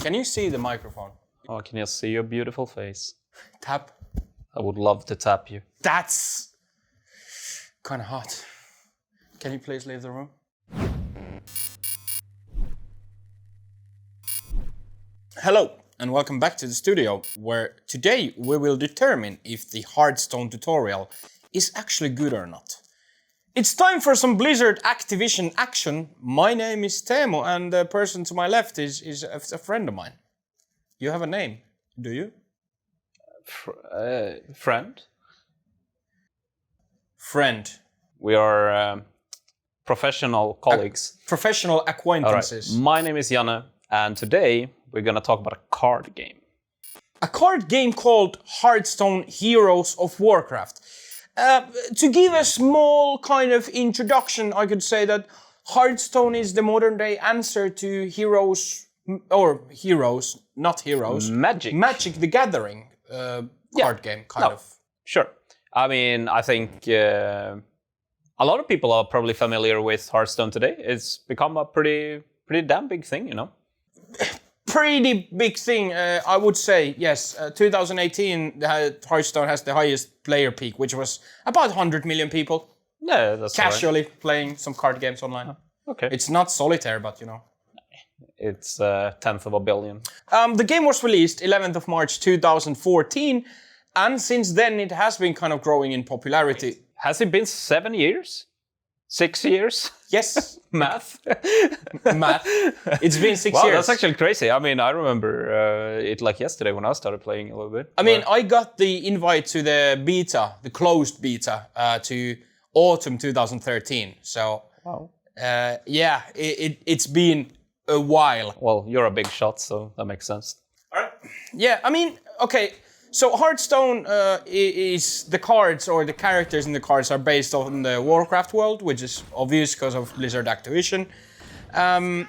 Can you see the microphone? Oh, can you see your beautiful face? Tap. I would love to tap you. That's kind of hot. Can you please leave the room? Hello, and welcome back to the studio, where today we will determine if the Hearthstone tutorial is actually good or not. It's time for some Blizzard Activision action. My name is Teemu, and the person to my left is a friend of mine. You have a name, do you? Friend? Friend. We are professional colleagues. Professional acquaintances. All right. My name is Janne, and today we're gonna talk about a card game. A card game called Hearthstone Heroes of Warcraft. To give a small kind of introduction, I could say that Hearthstone is the modern day answer to Heroes, not Heroes. Magic. Magic the Gathering card game, kind of. Sure. I mean, I think a lot of people are probably familiar with Hearthstone today. It's become a pretty damn big thing, you know? Pretty big thing, I would say, yes. 2018, Hearthstone has the highest player peak, which was about 100 million people. Yeah, that's casually playing some card games online. Okay. It's not solitaire, but you know. It's a tenth of a billion. The game was released 11th of March 2014, and since then it has been kind of growing in popularity. Wait, has it been 7 years? 6 years? Yes. Math. It's been 6 wow, years. That's actually crazy. I mean, I remember it like yesterday when I started playing a little bit. I mean, I got the invite to the beta, the closed beta, to autumn 2013. So, wow. Yeah, it's been a while. Well, you're a big shot, so that makes sense. All right. Yeah, I mean, okay. So Hearthstone is the cards, or the characters in the cards are based on the Warcraft world, which is obvious because of Blizzard Activision. And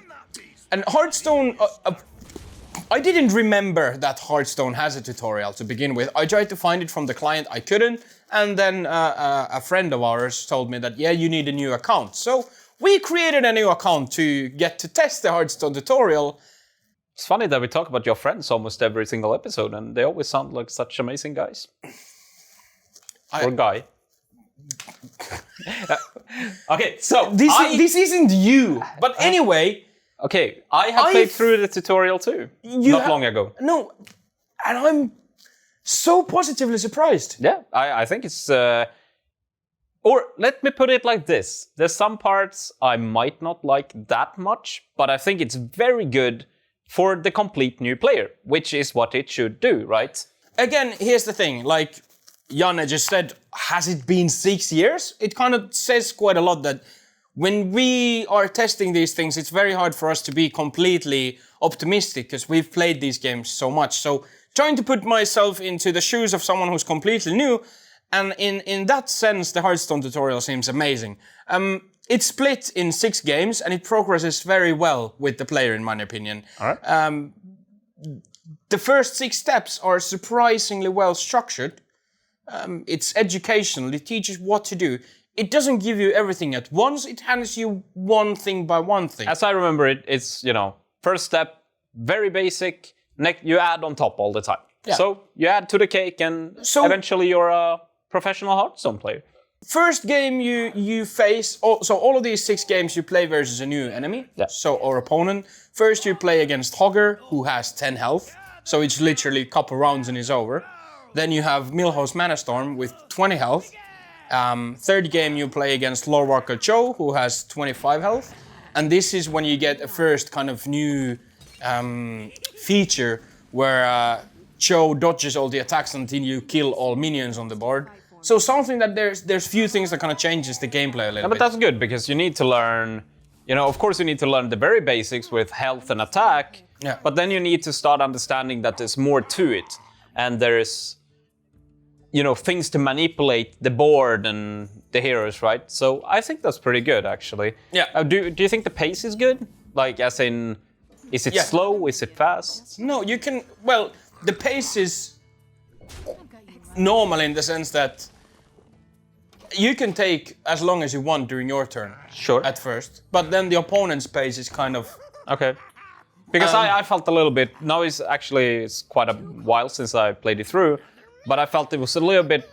Hearthstone, I didn't remember that Hearthstone has a tutorial to begin with. I tried to find it from the client, I couldn't. And then a friend of ours told me that, yeah, you need a new account. So we created a new account to get to test the Hearthstone tutorial. It's funny that we talk about your friends almost every single episode, and they always sound like such amazing guys. Or guy. Okay, so this isn't you. But anyway. Okay, I have played through the tutorial too. Not long ago. No, and I'm so positively surprised. Yeah, I think it's. Or let me put it like this: there's some parts I might not like that much, but I think it's very good for the complete new player, which is what it should do, right? Again, here's the thing, like Janne just said, has it been 6 years? It kind of says quite a lot that when we are testing these things, it's very hard for us to be completely optimistic because we've played these games so much. So trying to put myself into the shoes of someone who's completely new, and in that sense, the Hearthstone tutorial seems amazing. It's split in 6 games, and it progresses very well with the player, in my opinion. All right. The first 6 steps are surprisingly well structured. It's educational. It teaches what to do. It doesn't give you everything at once. It hands you one thing by one thing. As I remember it, it's, first step, very basic. You add on top all the time. Yeah. So you add to the cake, and eventually you're a professional Hearthstone player. First game you face, so all of these 6 games you play versus a new enemy, or opponent. First you play against Hogger, who has 10 health, so it's literally a couple rounds and it's over. Then you have Milhouse Manastorm with 20 health. Third game you play against Lorewalker Cho, who has 25 health. And this is when you get a first kind of new feature where Cho dodges all the attacks until you kill all minions on the board. So something that there's few things that kind of changes the gameplay a little bit. But that's good, because you need to learn, of course you need to learn the very basics with health and attack, but then you need to start understanding that there's more to it. And there's, things to manipulate the board and the heroes, right? So I think that's pretty good, actually. Yeah. Do you think the pace is good? Like, as in, is it slow? Is it fast? No, the pace is normal in the sense that you can take as long as you want during your turn. Sure. At first. But then the opponent's pace is kind of... Okay. Because I felt a little bit, now it's quite a while since I played it through, but I felt it was a little bit,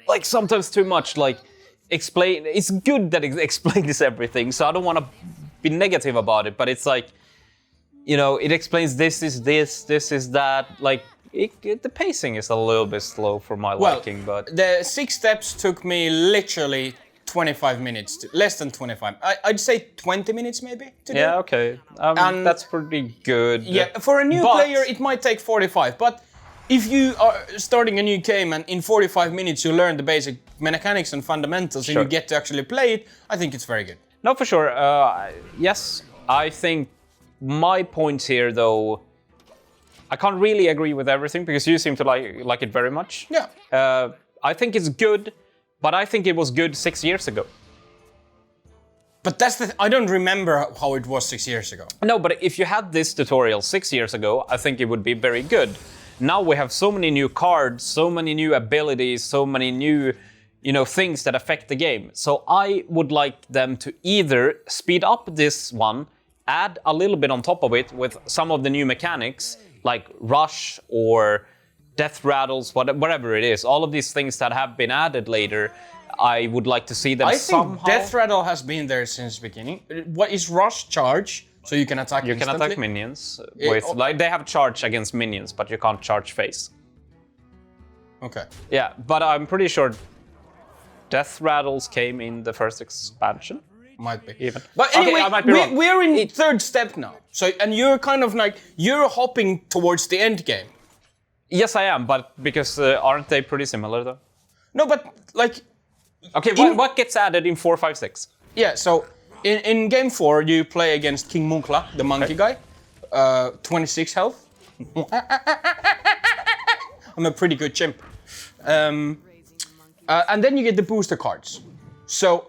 like sometimes too much, like it's good that it explains everything, so I don't want to be negative about it, but it's like, you know, it explains this is that, like, the pacing is a little bit slow for my liking, but... The 6 steps took me literally 25 minutes, less than 25. I'd say 20 minutes maybe to do. Yeah, okay. And that's pretty good. Yeah, for a new player it might take 45, but if you are starting a new game and in 45 minutes you learn the basic mechanics and fundamentals and you get to actually play it, I think it's very good. No, for sure. Yes, I think my points here, though, I can't really agree with everything because you seem to like it very much. Yeah. I think it's good, but I think it was good 6 years ago. But I don't remember how it was 6 years ago. No, but if you had this tutorial 6 years ago, I think it would be very good. Now we have so many new cards, so many new abilities, so many new, you know, things that affect the game. So I would like them to either speed up this one, add a little bit on top of it with some of the new mechanics, like rush or death rattles, whatever it is. All of these things that have been added later, I would like to see them somehow. I think death rattle has been there since the beginning. What is rush? Charge, so you can attack instantly. You can attack minions. Like they have charge against minions, but you can't charge face. Okay. Yeah, but I'm pretty sure death rattles came in the first expansion. Might be. Even. But anyway, okay, we're in third step now. So, and you're kind of like, you're hopping towards the end game. Yes, I am, but because aren't they pretty similar though? No, but like... Okay, what gets added in 4, 5, 6? Yeah, so in game 4, you play against King Munkla, the monkey guy. 26 health. I'm a pretty good chimp. And then you get the booster cards. So...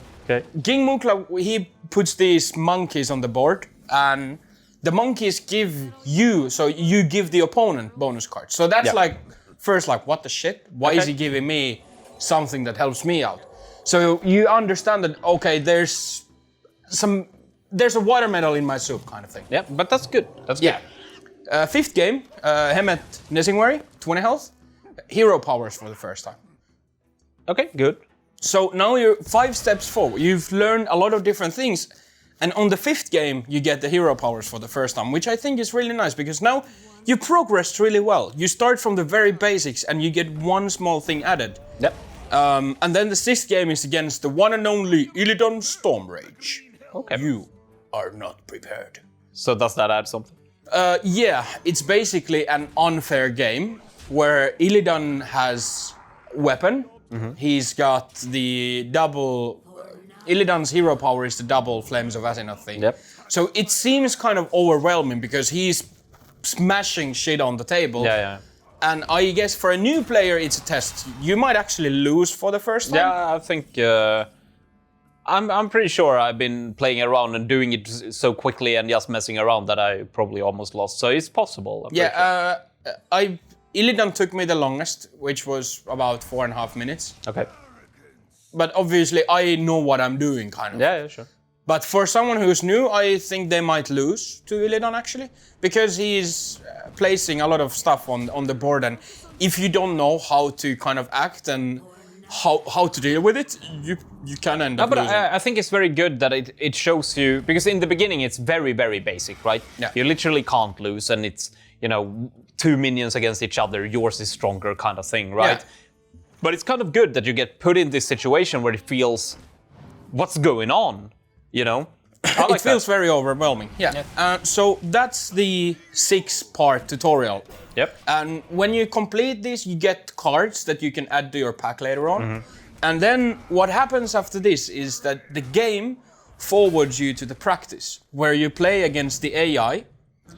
King Munkla, he puts these monkeys on the board, and the monkeys give you, so you give the opponent bonus cards. So that's like, first like, what the shit? Why is he giving me something that helps me out? So you understand that, okay, there's a water medal in my soup kind of thing. Yeah, but that's good. That's good. Yeah. Fifth game, Hemet Nesingwari, 20 health. Hero powers for the first time. Okay, good. So now you're 5 steps forward. You've learned a lot of different things. And on the 5th game, you get the hero powers for the first time, which I think is really nice because now you progressed really well. You start from the very basics and you get one small thing added. Yep. And then the 6th game is against the one and only Illidan Stormrage. Okay. You are not prepared. So does that add something? Yeah, it's basically an unfair game where Illidan has weapon. Mm-hmm. He's got the double... Illidan's hero power is the double Flames of Azeroth thing. Yep. So it seems kind of overwhelming because he's smashing shit on the table. Yeah. And I guess for a new player, it's a test. You might actually lose for the first time. Yeah, I think... I'm pretty sure I've been playing around and doing it so quickly and just messing around that I probably almost lost. So it's possible. Illidan took me the longest, which was about 4.5 minutes. Okay. But obviously, I know what I'm doing, kind of. Yeah, sure. But for someone who's new, I think they might lose to Illidan, actually. Because he's placing a lot of stuff on the board, and if you don't know how to kind of act and how to deal with it, you can end up losing. I think it's very good that it shows you, because in the beginning it's very, very basic, right? Yeah. You literally can't lose, and it's, 2 minions against each other, yours is stronger kind of thing, right? Yeah. But it's kind of good that you get put in this situation where it feels, what's going on, It feels very overwhelming, yeah. So that's the 6-part tutorial. Yep. And when you complete this, you get cards that you can add to your pack later on. Mm-hmm. And then what happens after this is that the game forwards you to the practice, where you play against the AI.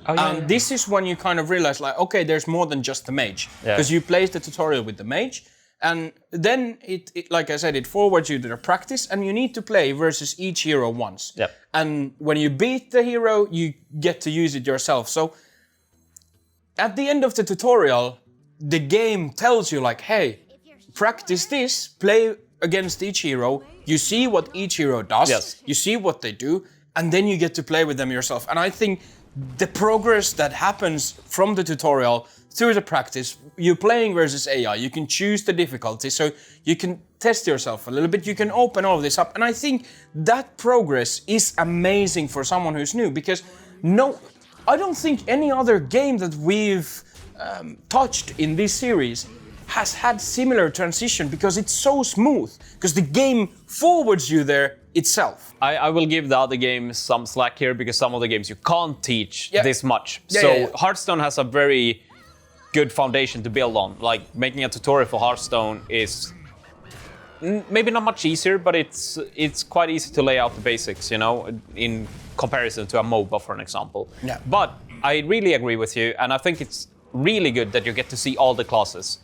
And this is when you kind of realize, like, okay, there's more than just the mage. Because you place the tutorial with the mage, and then it, like I said, it forwards you to the practice, and you need to play versus each hero once. Yep. And when you beat the hero, you get to use it yourself. So at the end of the tutorial, the game tells you, like, hey, practice this, play against each hero, you see what each hero does, you see what they do, and then you get to play with them yourself. And I think the progress that happens from the tutorial through the practice, you're playing versus AI, you can choose the difficulty, so you can test yourself a little bit, you can open all of this up, and I think that progress is amazing for someone who's new, because I don't think any other game that we've touched in this series has had similar transition, because it's so smooth, because the game forwards you there itself. I will give the other games some slack here, because some of the games you can't teach this much. Hearthstone has a very good foundation to build on. Like, making a tutorial for Hearthstone is maybe not much easier, but it's quite easy to lay out the basics, you know, in comparison to a MOBA, for an example. Yeah. But I really agree with you, and I think it's really good that you get to see all the classes,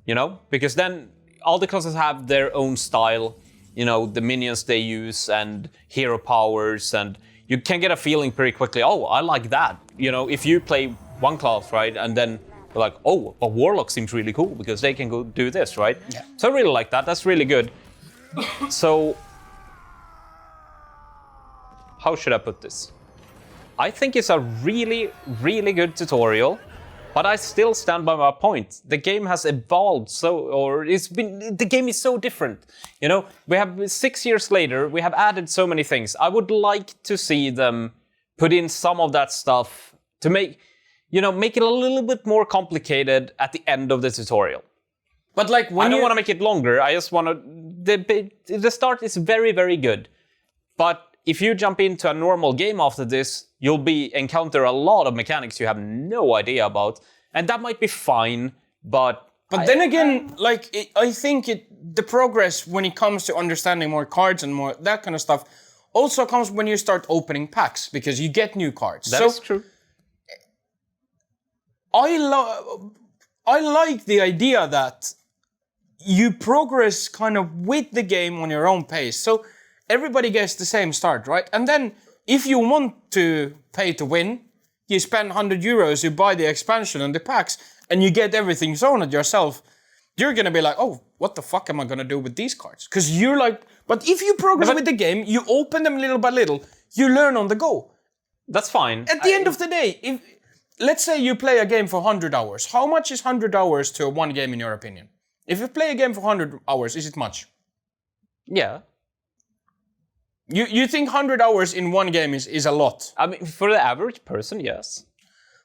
you know, because then all the classes have their own style, you know, the minions they use and hero powers, and you can get a feeling pretty quickly, oh, I like that. You know, if you play one class, right, and then you're like, oh, a warlock seems really cool because they can go do this, right? Yeah. So I really like that. That's really good. So, how should I put this? I think it's a really, really good tutorial, but I still stand by my point. The game has evolved the game is so different. You know, we have 6 years later, we have added so many things. I would like to see them put in some of that stuff to make it a little bit more complicated at the end of the tutorial. But like, I don't want to make it longer. I just want to. The start is very, very good, but if you jump into a normal game after this, you'll encounter a lot of mechanics you have no idea about, and that might be fine. But then again, I think the progress when it comes to understanding more cards and more that kind of stuff also comes when you start opening packs, because you get new cards. That's true. I like the idea that you progress kind of with the game on your own pace. So everybody gets the same start, right? And then if you want to pay to win, you spend 100 euros, you buy the expansion and the packs, and you get everything thrown at yourself. You're gonna be like, oh, what the fuck am I gonna do with these cards? Because you're like, but if you progress with the game, you open them little by little, you learn on the go. That's fine. At the end of the day, let's say you play a game for 100 hours. How much is 100 hours to one game in your opinion? If you play a game for 100 hours, is it much? Yeah. You think 100 hours in one game is a lot? I mean, for the average person, yes.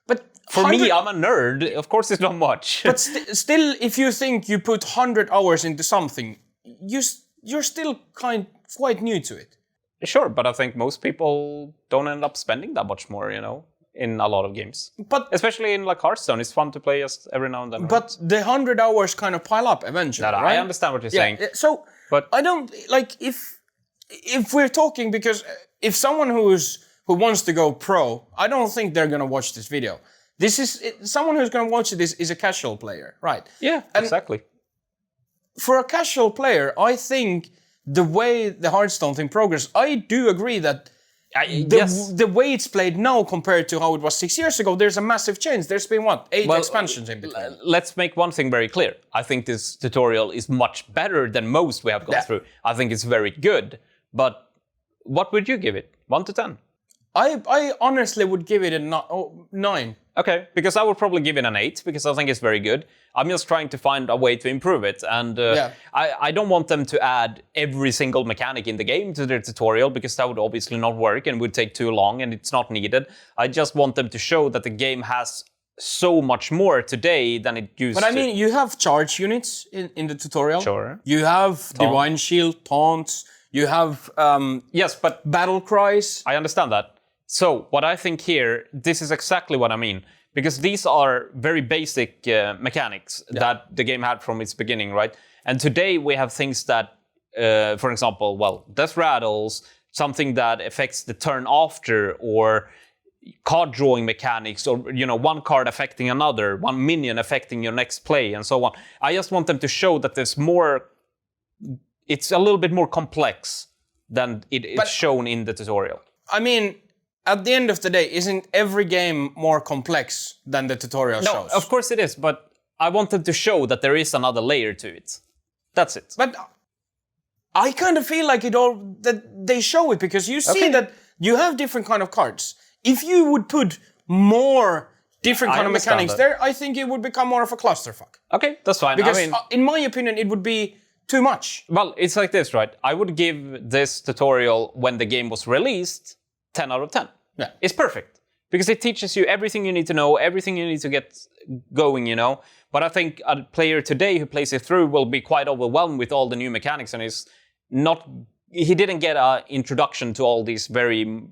But for me, I'm a nerd. Of course, it's not much. But still, if you think you put 100 hours into something, you're still quite new to it. Sure, but I think most people don't end up spending that much more, you know, in a lot of games. But especially in like Hearthstone, it's fun to play just every now and then. But the 100 hours kind of pile up eventually, right? I understand what you're saying. So, but I don't like if we're talking, because if someone who wants to go pro, I don't think they're gonna watch this video. This is someone who's gonna watch this is a casual player, right? Yeah, exactly. For a casual player, I think the way the Hearthstone thing progresses, I do agree that the way it's played now compared to how it was 6 years ago, there's a massive change. There's been, 8 expansions in between? Let's make one thing very clear. I think this tutorial is much better than most we have gone through. I think it's very good. But what would you give it? 1 to 10? I honestly would give it a 9. Okay, because I would probably give it an 8, because I think it's very good. I'm just trying to find a way to improve it. And I don't want them to add every single mechanic in the game to their tutorial, because that would obviously not work and would take too long, and it's not needed. I just want them to show that the game has so much more today than it used to. But I mean, you have charge units in the tutorial. Sure. You have Divine Shield, taunts. You have yes, but battle cries. I understand that. So what I think here, this is exactly what I mean, because these are very basic mechanics that the game had from its beginning, right? And today we have things that, for example, death rattles, something that affects the turn after, or card drawing mechanics, or one card affecting another, one minion affecting your next play, and so on. I just want them to show that there's more. It's a little bit more complex than it's shown in the tutorial. I mean, at the end of the day, isn't every game more complex than the tutorial shows? No, of course it is, but I want them to show that there is another layer to it. That's it. But I kind of feel like that they show it, because you see that you have different kind of cards. If you would put more different kind of understand mechanics that. there, I think it would become more of a clusterfuck. Okay, that's fine. Because I mean, in my opinion, it would be too much. well, it's like this, right? I would give this tutorial when the game was released 10 out of 10. Yeah. It's perfect because it teaches you everything you need to know, everything you need to get going, you know. But I think a player today who plays it through will be quite overwhelmed with all the new mechanics and he didn't get an introduction to all these very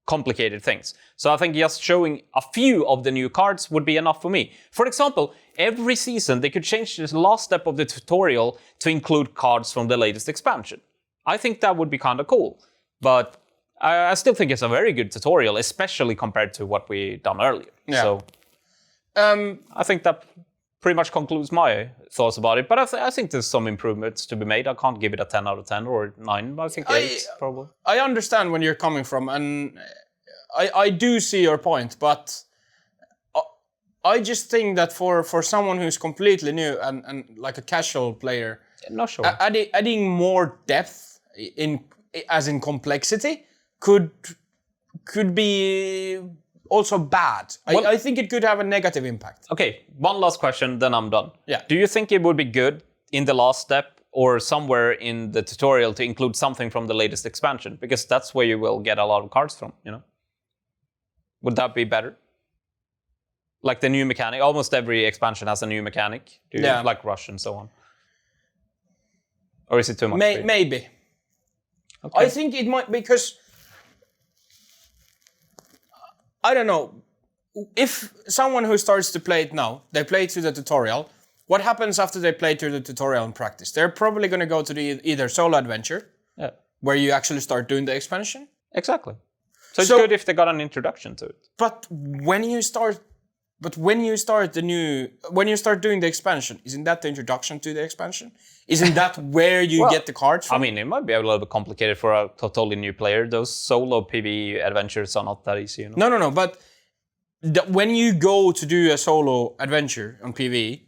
complicated things. So I think just showing a few of the new cards would be enough for me. For example, every season they could change the last step of the tutorial to include cards from the latest expansion. I think that would be kind of cool. But I still think it's a very good tutorial, especially compared to what we done earlier. Yeah. So I think that pretty much concludes my thoughts about it. But I think there's some improvements to be made. I can't give it a 10 out of 10 or 9, but I think 8 probably. I understand where you're coming from, and I do see your point, but I just think that for someone who's completely new and like a casual player, Not sure. adding more depth as in complexity could be also bad. Well, I think it could have a negative impact. Okay, one last question, then I'm done. Yeah. Do you think it would be good in the last step or somewhere in the tutorial to include something from the latest expansion? Because that's where you will get a lot of cards from, you know? Would that be better? Like the new mechanic. Almost every expansion has a new mechanic. Like Rush and so on. Or is it too much? Maybe. Okay. I think it might, because I don't know. If someone who starts to play it now, they play through the tutorial, what happens after they play through the tutorial and practice? They're probably going to go to the either solo adventure, where you actually start doing the expansion. Exactly. So it's good if they got an introduction to it. But when you start doing the expansion, isn't that the introduction to the expansion? Isn't that where you get the cards from? I mean, it might be a little bit complicated for a totally new player. Those solo PvE adventures are not that easy, you know? No. But when you go to do a solo adventure on PvE,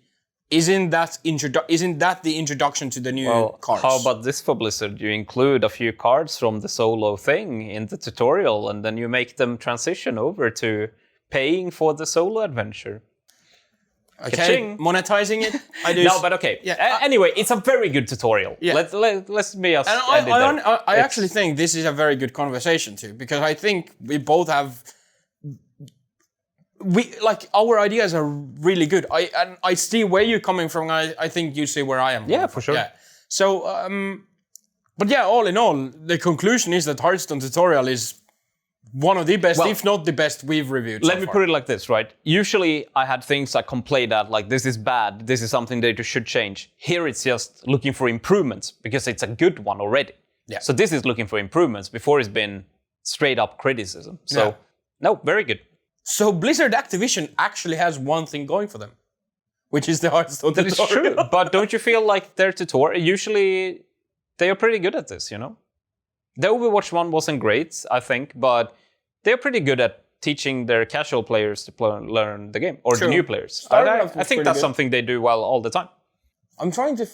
isn't that the introduction to the new cards? How about this for Blizzard? You include a few cards from the solo thing in the tutorial, and then you make them transition over to paying for the solo adventure. Okay, Ka-ching. monetizing it. I do. No, but okay. Yeah. Anyway, it's a very good tutorial. Yeah. Let's be us. And I actually think this is a very good conversation too, because I think we both have. Our ideas are really good. I see where you're coming from. I think you see where I am. Yeah, for sure. Yeah. So, but yeah, all in all, the conclusion is that Hearthstone tutorial is one of the best, if not the best we've reviewed. Let me put it like this, right? Usually I had things I complained at, like this is bad, this is something that you should change. Here it's just looking for improvements because it's a good one already. Yeah. So this is looking for improvements before it's been straight up criticism. So, no, very good. So Blizzard Activision actually has one thing going for them, which is the Hearthstone tutorial. That is true, but don't you feel like their tutorial, usually they are pretty good at this, you know? The Overwatch one wasn't great, I think, but they're pretty good at teaching their casual players to learn the game, or the new players. I think that's something they do well all the time. I'm trying to...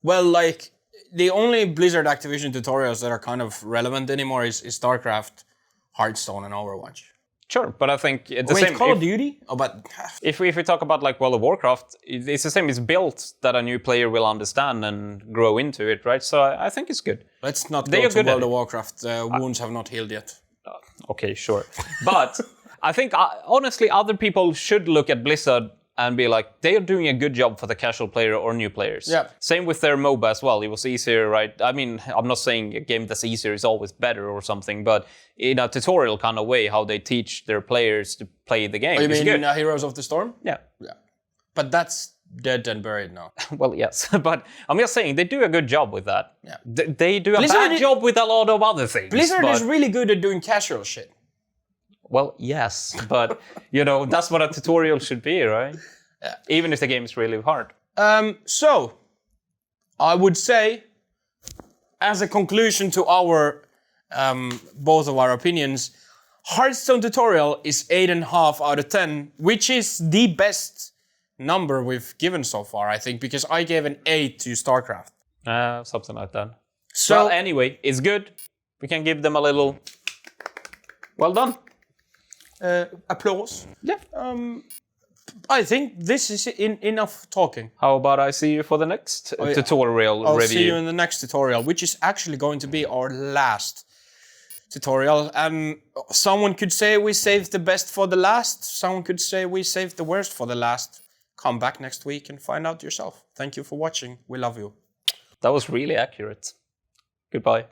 the only Blizzard Activision tutorials that are kind of relevant anymore is StarCraft, Hearthstone, and Overwatch. Sure, but I think the same... Call of Duty? Oh, but... If we talk about like World of Warcraft, it's the same. It's built that a new player will understand and grow into it, right? So I think it's good. Let's not go to World of Warcraft. Wounds have not healed yet. Okay, sure. But I think, honestly, other people should look at Blizzard and be like, they are doing a good job for the casual player or new players. Yeah. Same with their MOBA as well. It was easier, right? I mean, I'm not saying a game that's easier is always better or something, but in a tutorial kind of way, how they teach their players to play the game. Oh, you mean Heroes of the Storm? Yeah. But that's dead and buried now. Well, yes. But I'm just saying, they do a good job with that. Yeah. They do a bad job with a lot of other things. Blizzard is really good at doing casual shit. Well, yes, but, that's what a tutorial should be, right? Yeah. Even if the game is really hard. So, I would say, as a conclusion to our both of our opinions, Hearthstone tutorial is 8.5 out of 10, which is the best number we've given so far, I think, because I gave an 8 to StarCraft. Something like that. So, well, anyway, it's good. We can give them a little well done. applause. Yeah. I think this is enough talking. How about I see you for the next tutorial I'll review? see you in the next tutorial, which is actually going to be our last tutorial. And someone could say we saved the best for the last. Someone could say we saved the worst for the last. Come back next week and find out yourself. Thank you for watching. We love you. That was really accurate. Goodbye.